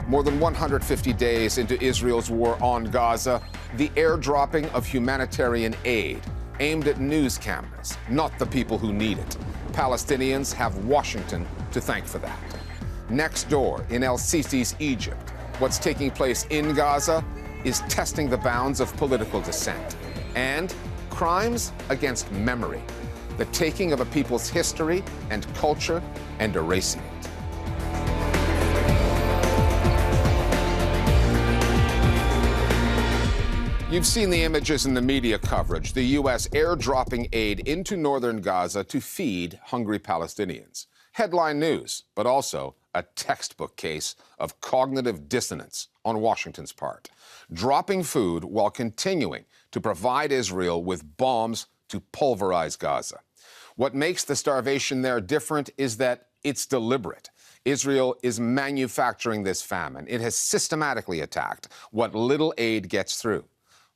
More than 150 days into Israel's war on Gaza, the airdropping of humanitarian aid aimed at news cameras, not the people who need it. Palestinians have Washington to thank for that. Next door, in el-Sisi's Egypt, what's taking place in Gaza is testing the bounds of political dissent and crimes against memory, the taking of a people's history and culture and erasing it. You've seen the images in the media coverage, the U.S. airdropping aid into northern Gaza to feed hungry Palestinians. Headline news, but also a textbook case of cognitive dissonance on Washington's part. Dropping food while continuing to provide Israel with bombs to pulverize Gaza. What makes the starvation there different is that it's deliberate. Israel is manufacturing this famine. It has systematically attacked what little aid gets through.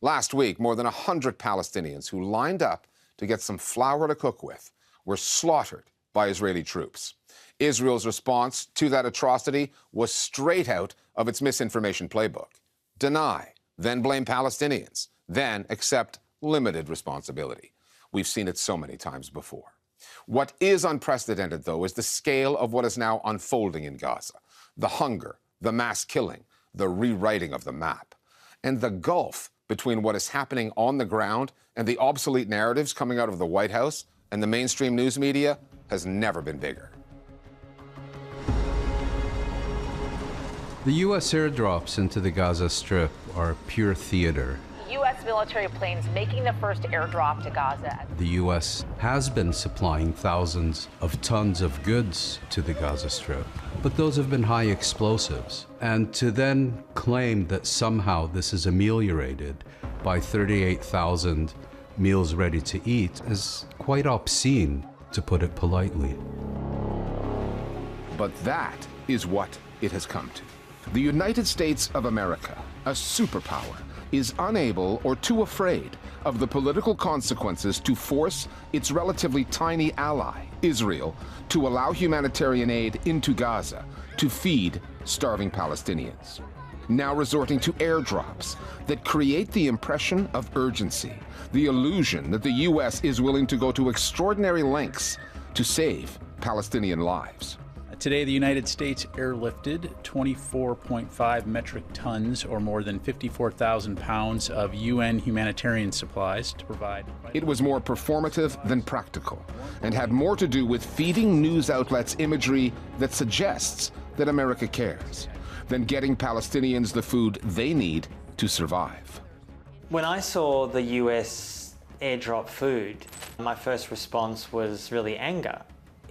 Last week, more than 100 Palestinians who lined up to get some flour to cook with were slaughtered by Israeli troops. Israel's response to that atrocity was straight out of its misinformation playbook. Deny, then blame Palestinians, then accept limited responsibility. We've seen it so many times before. What is unprecedented, though, is the scale of what is now unfolding in Gaza. The hunger, the mass killing, the rewriting of the map, and the gulf between what is happening on the ground and the obsolete narratives coming out of the White House and the mainstream news media has never been bigger. The U.S. airdrops into the Gaza Strip are pure theater. U.S. military planes making the first airdrop to Gaza. The U.S. has been supplying thousands of tons of goods to the Gaza Strip, but those have been high explosives. And to then claim that somehow this is ameliorated by 38,000 meals ready to eat is quite obscene, to put it politely. But that is what it has come to. The United States of America, a superpower, is unable or too afraid of the political consequences to force its relatively tiny ally, Israel, to allow humanitarian aid into Gaza to feed starving Palestinians. Now resorting to airdrops that create the impression of urgency, the illusion that the U.S. is willing to go to extraordinary lengths to save Palestinian lives. Today, the United States airlifted 24.5 metric tons, or more than 54,000 pounds, of UN humanitarian supplies to provide. It was more performative than practical, and had more to do with feeding news outlets imagery that suggests that America cares, than getting Palestinians the food they need to survive. When I saw the US airdrop food, my first response was really anger.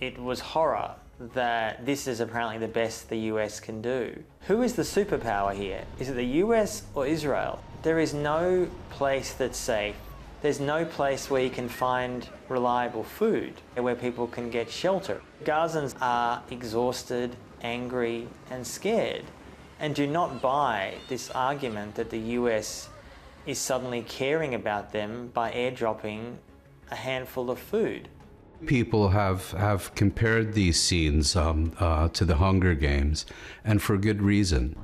It was horror that this is apparently the best the US can do. Who is the superpower here? Is it the US or Israel? There is no place that's safe. There's no place where you can find reliable food, where people can get shelter. Gazans are exhausted, angry, and scared, and do not buy this argument that the US is suddenly caring about them by airdropping a handful of food. People have compared these scenes to the Hunger Games, and for good reason.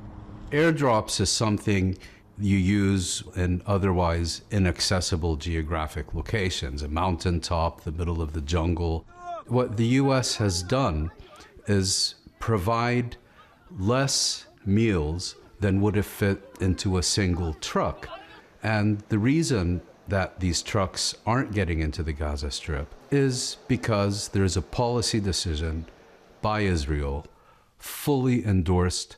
Airdrops is something you use in otherwise inaccessible geographic locations, a mountaintop, the middle of the jungle. What the US has done is provide less meals than would have fit into a single truck. And the reason that these trucks aren't getting into the Gaza Strip is because there's a policy decision by Israel, fully endorsed,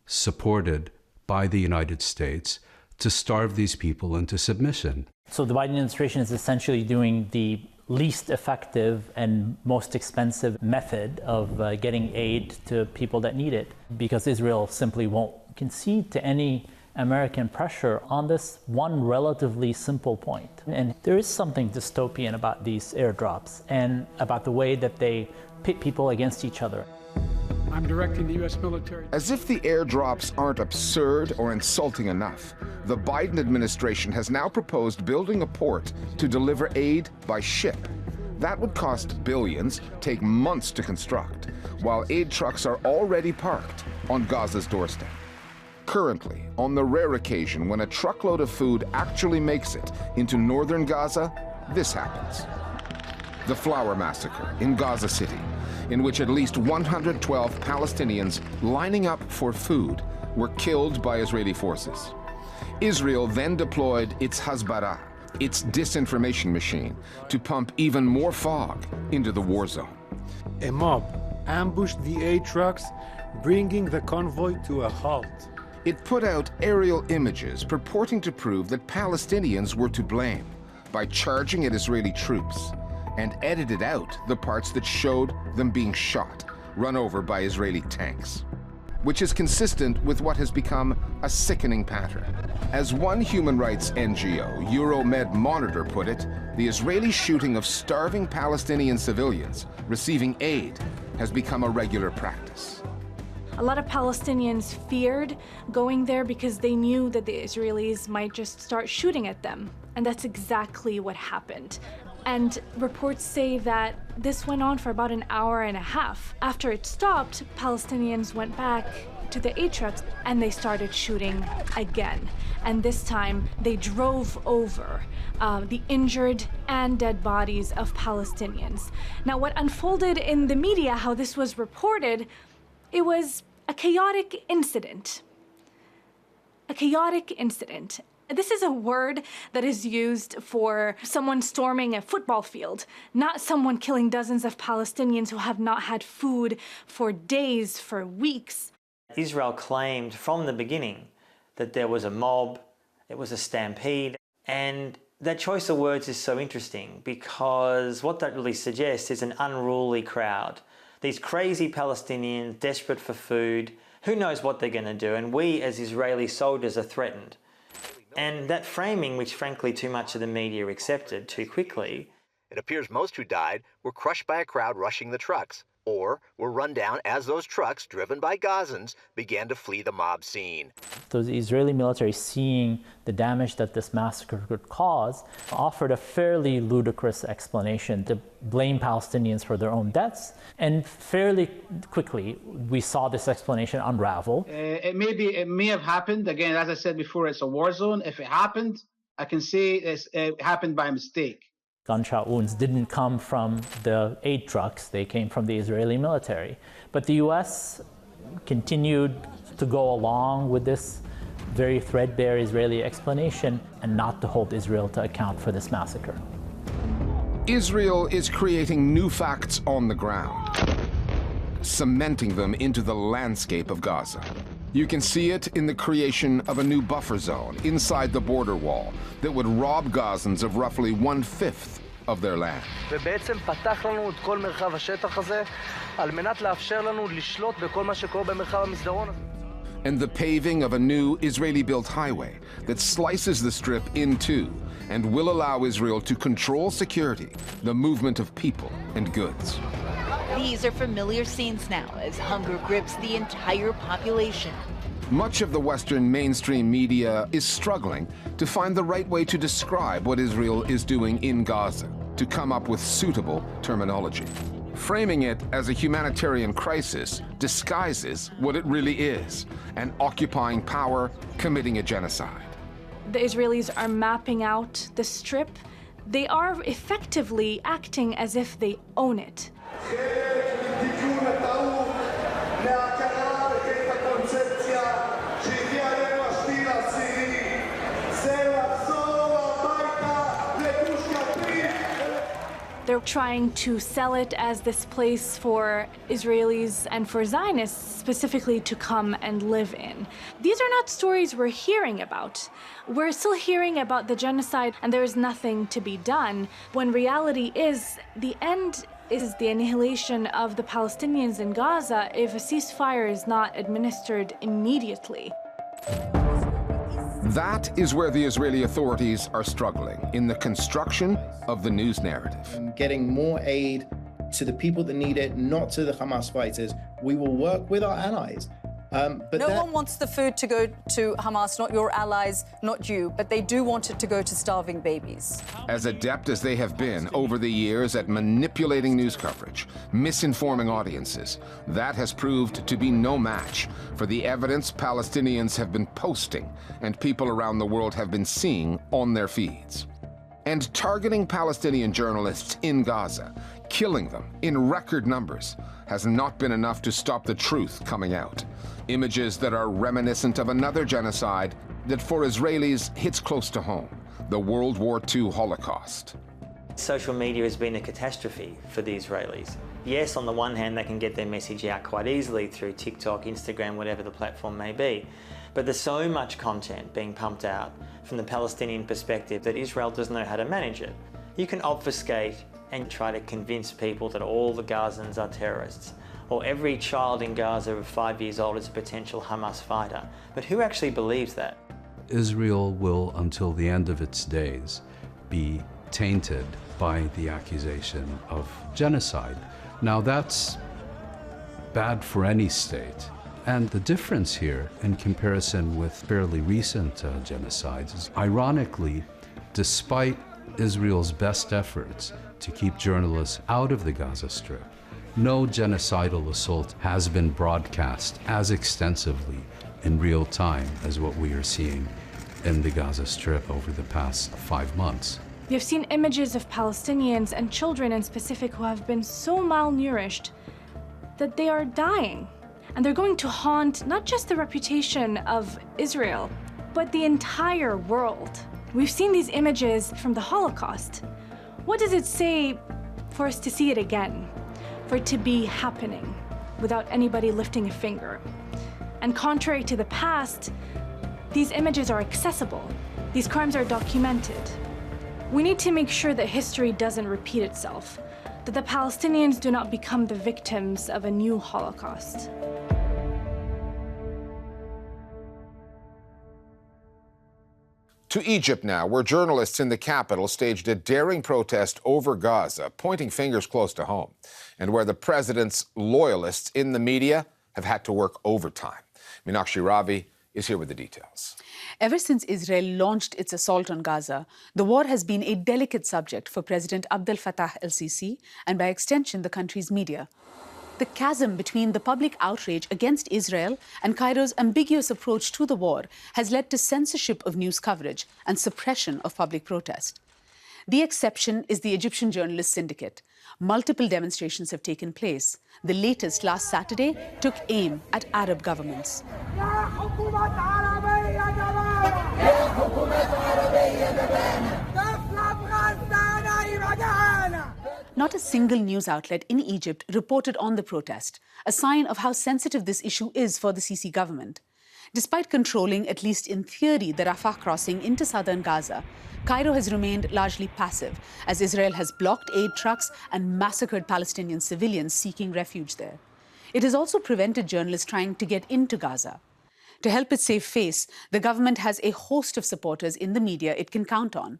supported by the United States, to starve these people into submission. So the Biden administration is essentially doing the least effective and most expensive method of getting aid to people that need it, because Israel simply won't concede to any American pressure on this one relatively simple point. And there is something dystopian about these airdrops and about the way that they pit people against each other. I'm directing the U.S. military. As if the airdrops aren't absurd or insulting enough, the Biden administration has now proposed building a port to deliver aid by ship. That would cost billions, take months to construct, while aid trucks are already parked on Gaza's doorstep. Currently, on the rare occasion when a truckload of food actually makes it into northern Gaza, this happens. The Flour Massacre in Gaza City, in which at least 112 Palestinians lining up for food were killed by Israeli forces. Israel then deployed its Hasbara, its disinformation machine, to pump even more fog into the war zone. A mob ambushed the aid trucks, bringing the convoy to a halt. It put out aerial images purporting to prove that Palestinians were to blame by charging at Israeli troops, and edited out the parts that showed them being shot, run over by Israeli tanks, which is consistent with what has become a sickening pattern. As one human rights NGO, Euromed Monitor, put it, the Israeli shooting of starving Palestinian civilians receiving aid has become a regular practice. A lot of Palestinians feared going there because they knew that the Israelis might just start shooting at them. And that's exactly what happened. And reports say that this went on for about an hour and a half. After it stopped, Palestinians went back to the aid trucks and they started shooting again. And this time they drove over the injured and dead bodies of Palestinians. Now, what unfolded in the media, how this was reported, it was a chaotic incident. A chaotic incident. This is a word that is used for someone storming a football field, not someone killing dozens of Palestinians who have not had food for days, for weeks. Israel claimed from the beginning that there was a mob, it was a stampede, and that choice of words is so interesting because what that really suggests is an unruly crowd. These crazy Palestinians desperate for food, who knows what they're going to do, and we as Israeli soldiers are threatened. And that framing, which frankly too much of the media accepted too quickly. It appears most who died were crushed by a crowd rushing the trucks, or were run down as those trucks, driven by Gazans, began to flee the mob scene. So the Israeli military, seeing the damage that this massacre could cause, offered a fairly ludicrous explanation to blame Palestinians for their own deaths. And fairly quickly, we saw this explanation unravel. It may have happened. Again, as I said before, it's a war zone. If it happened, I can say it happened by mistake. Gunshot wounds didn't come from the aid trucks, they came from the Israeli military. But the US continued to go along with this very threadbare Israeli explanation and not to hold Israel to account for this massacre. Israel is creating new facts on the ground, cementing them into the landscape of Gaza. You can see it in the creation of a new buffer zone inside the border wall that would rob Gazans of roughly 1/5 of their land. ובעצם פתח לנו את כל מרחב השטח הזה על מנת לאפשר לנו לשלוט בכל מה שקורה במרחב המסדרון הזה. And the paving of a new Israeli-built highway that slices the strip in two and will allow Israel to control security, the movement of people and goods. These are familiar scenes now as hunger grips the entire population. Much of the Western mainstream media is struggling to find the right way to describe what Israel is doing in Gaza, to come up with suitable terminology. Framing it as a humanitarian crisis disguises what it really is, an occupying power committing a genocide. The Israelis are mapping out the strip. They are effectively acting as if they own it. They're trying to sell it as this place for Israelis and for Zionists specifically to come and live in. These are not stories we're hearing about. We're still hearing about the genocide and there is nothing to be done, when reality is the end is the annihilation of the Palestinians in Gaza if a ceasefire is not administered immediately. That is where the Israeli authorities are struggling, in the construction of the news narrative. Getting more aid to the people that need it, not to the Hamas fighters. We will work with our allies No one wants the food to go to Hamas, not your allies, not you, but they do want it to go to starving babies. As adept as they have been over the years at manipulating news coverage, misinforming audiences, that has proved to be no match for the evidence Palestinians have been posting and people around the world have been seeing on their feeds. And targeting Palestinian journalists in Gaza, killing them in record numbers, has not been enough to stop the truth coming out. Images that are reminiscent of another genocide that for Israelis hits close to home, the World War II Holocaust. Social media has been a catastrophe for the Israelis. Yes, on the one hand, they can get their message out quite easily through TikTok, Instagram, whatever the platform may be. But there's so much content being pumped out from the Palestinian perspective that Israel doesn't know how to manage it. You can obfuscate and try to convince people that all the Gazans are terrorists, or every child in Gaza of 5 years old is a potential Hamas fighter. But who actually believes that? Israel will, until the end of its days, be tainted by the accusation of genocide. Now that's bad for any state. And the difference here, in comparison with fairly recent genocides, is ironically, despite Israel's best efforts to keep journalists out of the Gaza Strip, no genocidal assault has been broadcast as extensively in real time as what we are seeing in the Gaza Strip over the past 5 months. You've seen images of Palestinians and children in specific who have been so malnourished that they are dying. And they're going to haunt not just the reputation of Israel, but the entire world. We've seen these images from the Holocaust. What does it say for us to see it again? For it to be happening without anybody lifting a finger? And contrary to the past, these images are accessible. These crimes are documented. We need to make sure that history doesn't repeat itself, that the Palestinians do not become the victims of a new Holocaust. To Egypt now, where journalists in the capital staged a daring protest over Gaza, pointing fingers close to home, and where the president's loyalists in the media have had to work overtime. Meenakshi Ravi is here with the details. Ever since Israel launched its assault on Gaza, the war has been a delicate subject for President Abdel Fattah el-Sisi and, by extension, the country's media. The chasm between the public outrage against Israel and Cairo's ambiguous approach to the war has led to censorship of news coverage and suppression of public protest. The exception is the Egyptian Journalists Syndicate. Multiple demonstrations have taken place. The latest last Saturday took aim at Arab governments. Not a single news outlet in Egypt reported on the protest, a sign of how sensitive this issue is for the Sisi government. Despite controlling, at least in theory, the Rafah crossing into southern Gaza, Cairo has remained largely passive as Israel has blocked aid trucks and massacred Palestinian civilians seeking refuge there. It has also prevented journalists trying to get into Gaza. To help it save face, the government has a host of supporters in the media it can count on.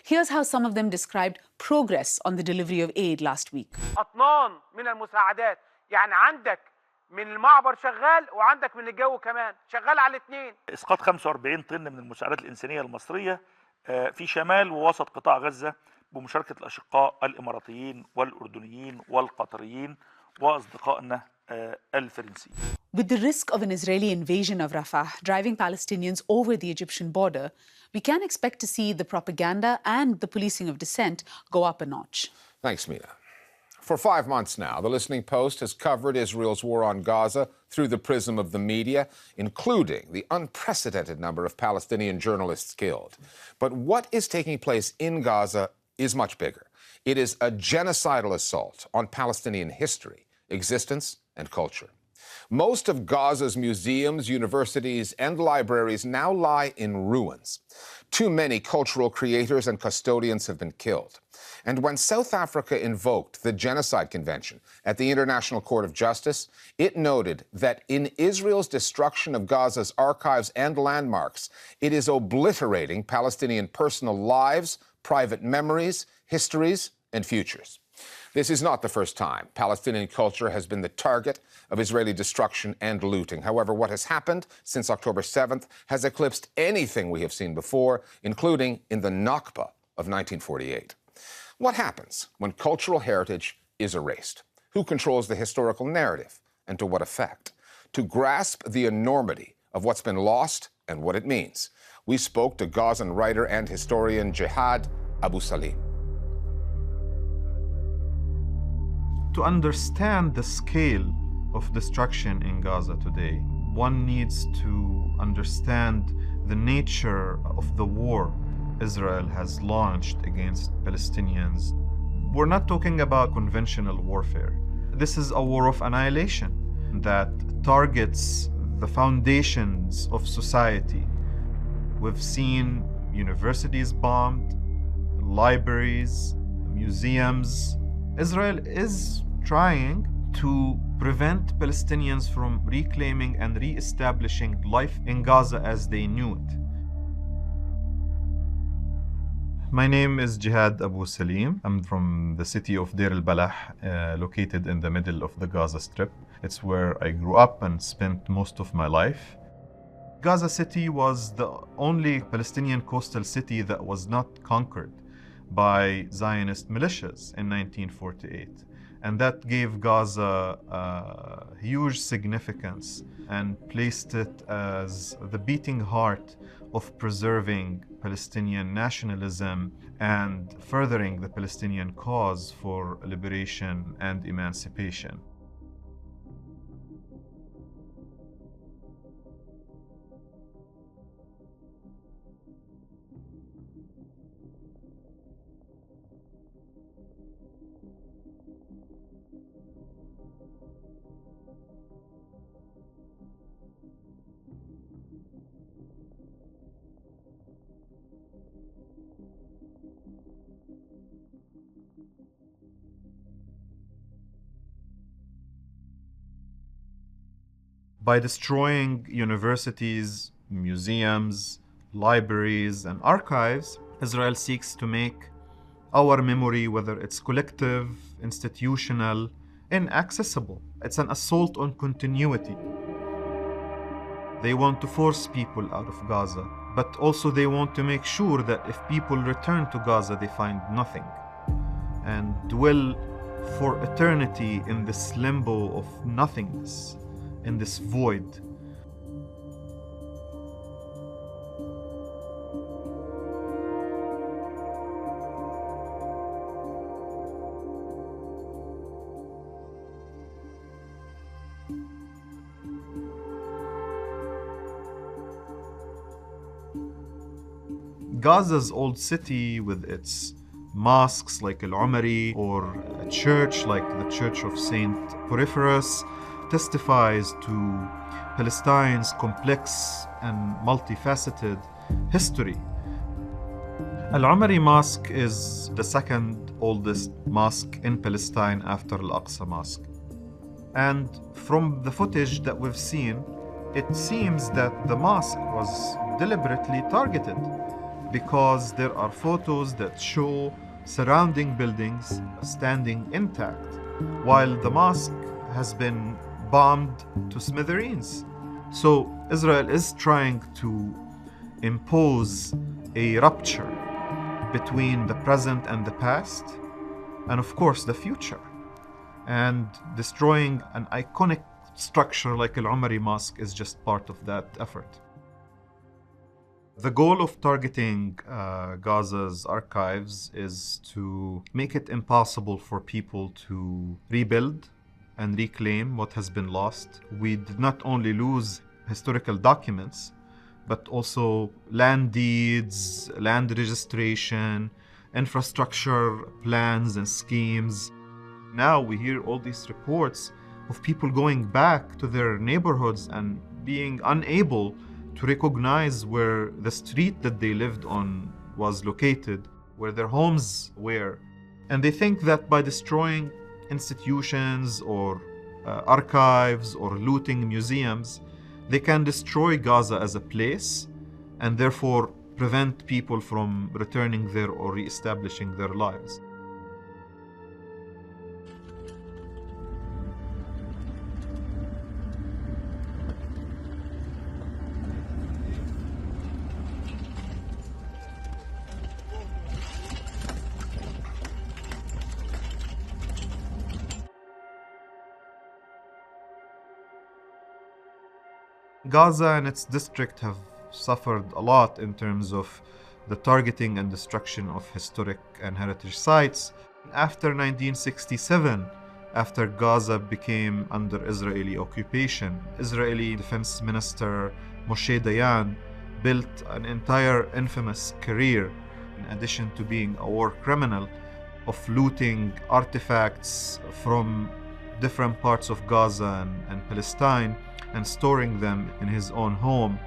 Here's how some of them described progress on the delivery of aid last week. أطنان من المساعدات، يعني عندك من المعبر شغال وعندك من الجو كمان، شغال على الاثنين. إسقاط 45 طن من المساعدات الإنسانية المصرية في شمال ووسط قطاع غزة بمشاركة الأشقاء الإماراتيين والأردنيين والقطريين وأصدقائنا الفرنسيين. With the risk of an Israeli invasion of Rafah driving Palestinians over the Egyptian border, we can expect to see the propaganda and the policing of dissent go up a notch. Thanks, Meena. For 5 months now, the Listening Post has covered Israel's war on Gaza through the prism of the media, including the unprecedented number of Palestinian journalists killed. But what is taking place in Gaza is much bigger. It is a genocidal assault on Palestinian history, existence, and culture. Most of Gaza's museums, universities, and libraries now lie in ruins. Too many cultural creators and custodians have been killed. And when South Africa invoked the Genocide Convention at the International Court of Justice, it noted that in Israel's destruction of Gaza's archives and landmarks, it is obliterating Palestinian personal lives, private memories, histories, and futures. This is not the first time Palestinian culture has been the target of Israeli destruction and looting. However, what has happened since October 7th has eclipsed anything we have seen before, including in the Nakba of 1948. What happens when cultural heritage is erased? Who controls the historical narrative, and to what effect? To grasp the enormity of what's been lost and what it means, we spoke to Gazan writer and historian Jihad Abu Salim. To understand the scale of destruction in Gaza today, one needs to understand the nature of the war Israel has launched against Palestinians. We're not talking about conventional warfare. This is a war of annihilation that targets the foundations of society. We've seen universities bombed, libraries, museums. Israel is trying to prevent Palestinians from reclaiming and re-establishing life in Gaza as they knew it. My name is Jihad Abu Salim. I'm from the city of Deir al-Balah, located in the middle of the Gaza Strip. It's where I grew up and spent most of my life. Gaza City was the only Palestinian coastal city that was not conquered by Zionist militias in 1948. And that gave Gaza a huge significance and placed it as the beating heart of preserving Palestinian nationalism and furthering the Palestinian cause for liberation and emancipation. By destroying universities, museums, libraries, and archives, Israel seeks to make our memory, whether it's collective, institutional, inaccessible. It's an assault on continuity. They want to force people out of Gaza, but also they want to make sure that if people return to Gaza, they find nothing and dwell for eternity in this limbo of nothingness, in this void. Gaza's old city with its mosques like el-Umari or a church like the Church of Saint Porphyrius testifies to Palestine's complex and multifaceted history. El-Umari Mosque is the second oldest mosque in Palestine after Al-Aqsa Mosque. And from the footage that we've seen, it seems that the mosque was deliberately targeted because there are photos that show surrounding buildings standing intact, while the mosque has been bombed to smithereens. So Israel is trying to impose a rupture between the present and the past, and of course the future. And destroying an iconic structure like el-Umari Mosque is just part of that effort. The goal of targeting Gaza's archives is to make it impossible for people to rebuild and reclaim what has been lost. We did not only lose historical documents, but also land deeds, land registration, infrastructure plans and schemes. Now we hear all these reports of people going back to their neighborhoods and being unable to recognize where the street that they lived on was located, where their homes were. And they think that by destroying institutions or archives or looting museums, they can destroy Gaza as a place and therefore prevent people from returning there or re-establishing their lives. Gaza and its district have suffered a lot in terms of the targeting and destruction of historic and heritage sites. After 1967, after Gaza became under Israeli occupation, Israeli Defense Minister Moshe Dayan built an entire infamous career, in addition to being a war criminal, of looting artifacts from different parts of Gaza and Palestine and storing them in his own home.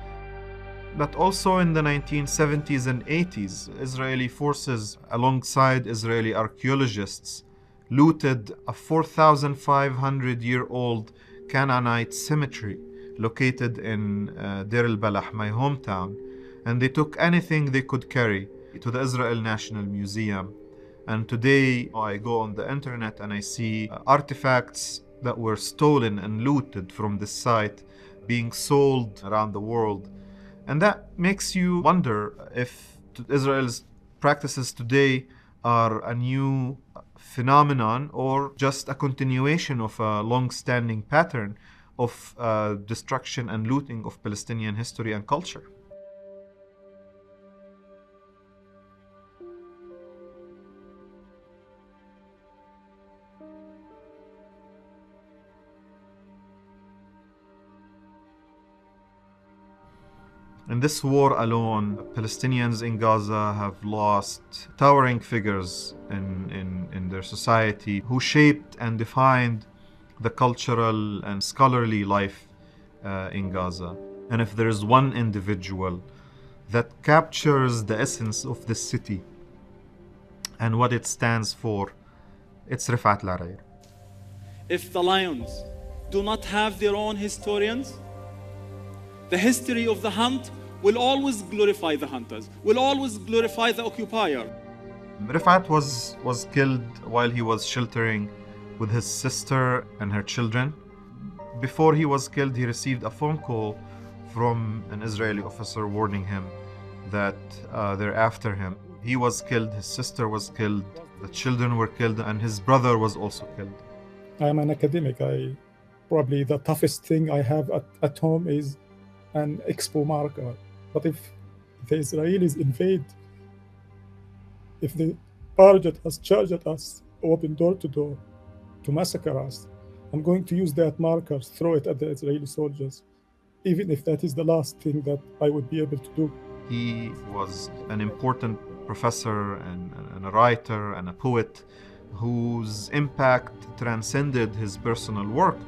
But also in the 1970s and 80s, Israeli forces, alongside Israeli archaeologists, looted a 4,500-year-old Canaanite cemetery located in Deir el-Balah, my hometown, and they took anything they could carry to the Israel National Museum. And today I go on the internet and I see artifacts that were stolen and looted from this site being sold around the world. And that makes you wonder if Israel's practices today are a new phenomenon or just a continuation of a long-standing pattern of destruction and looting of Palestinian history and culture. In this war alone, Palestinians in Gaza have lost towering figures in their society who shaped and defined the cultural and scholarly life in Gaza. And if there is one individual that captures the essence of this city and what it stands for, it's Rifat al-Hariri. If the lions do not have their own historians, the history of the hunt will always glorify the hunters, will always glorify the occupier. Rifat was killed while he was sheltering with his sister and her children. Before he was killed, he received a phone call from an Israeli officer warning him that they're after him. He was killed, his sister was killed, the children were killed, and his brother was also killed. I'm an academic. Probably the toughest thing I have at home is an expo marker. But if the Israelis invade, if they target us, charge at us, open door to door to massacre us, I'm going to use that marker, throw it at the Israeli soldiers, even if that is the last thing that I would be able to do. He was an important professor and a writer and a poet whose impact transcended his personal work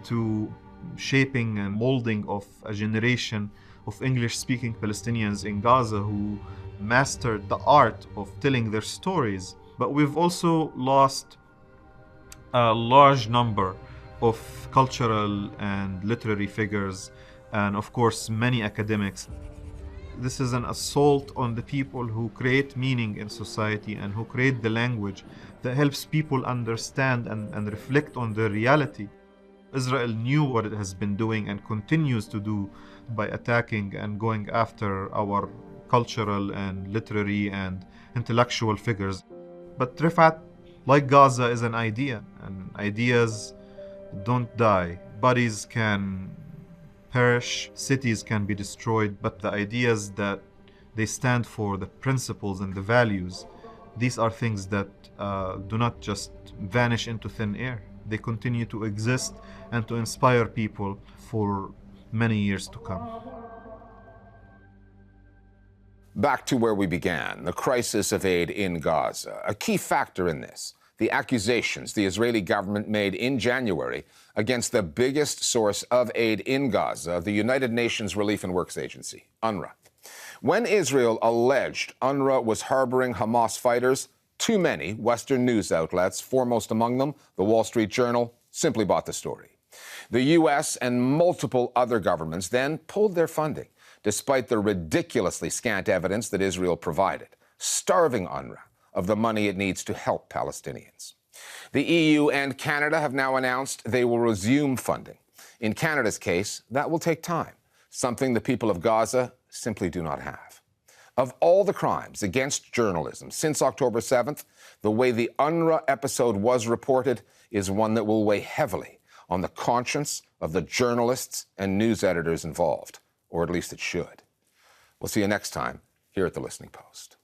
to shaping and molding of a generation of English-speaking Palestinians in Gaza who mastered the art of telling their stories. But we've also lost a large number of cultural and literary figures, and of course many academics. This is an assault on the people who create meaning in society and who create the language that helps people understand and reflect on their reality. Israel knew what it has been doing and continues to do by attacking and going after our cultural and literary and intellectual figures. But Rifat, like Gaza, is an idea, and ideas don't die. Bodies can perish, cities can be destroyed, but the ideas that they stand for, the principles and the values, these are things that do not just vanish into thin air. They continue to exist and to inspire people for many years to come. Back to where we began, the crisis of aid in Gaza. A key factor in this, the accusations the Israeli government made in January against the biggest source of aid in Gaza, the United Nations Relief and Works Agency, UNRWA. When Israel alleged UNRWA was harboring Hamas fighters, too many Western news outlets, foremost among them the Wall Street Journal, simply bought the story. The U.S. and multiple other governments then pulled their funding, despite the ridiculously scant evidence that Israel provided, starving UNRWA of the money it needs to help Palestinians. The EU and Canada have now announced they will resume funding. In Canada's case, that will take time, something the people of Gaza simply do not have. Of all the crimes against journalism since October 7th, the way the UNRWA episode was reported is one that will weigh heavily on the conscience of the journalists and news editors involved, or at least it should. We'll see you next time here at The Listening Post.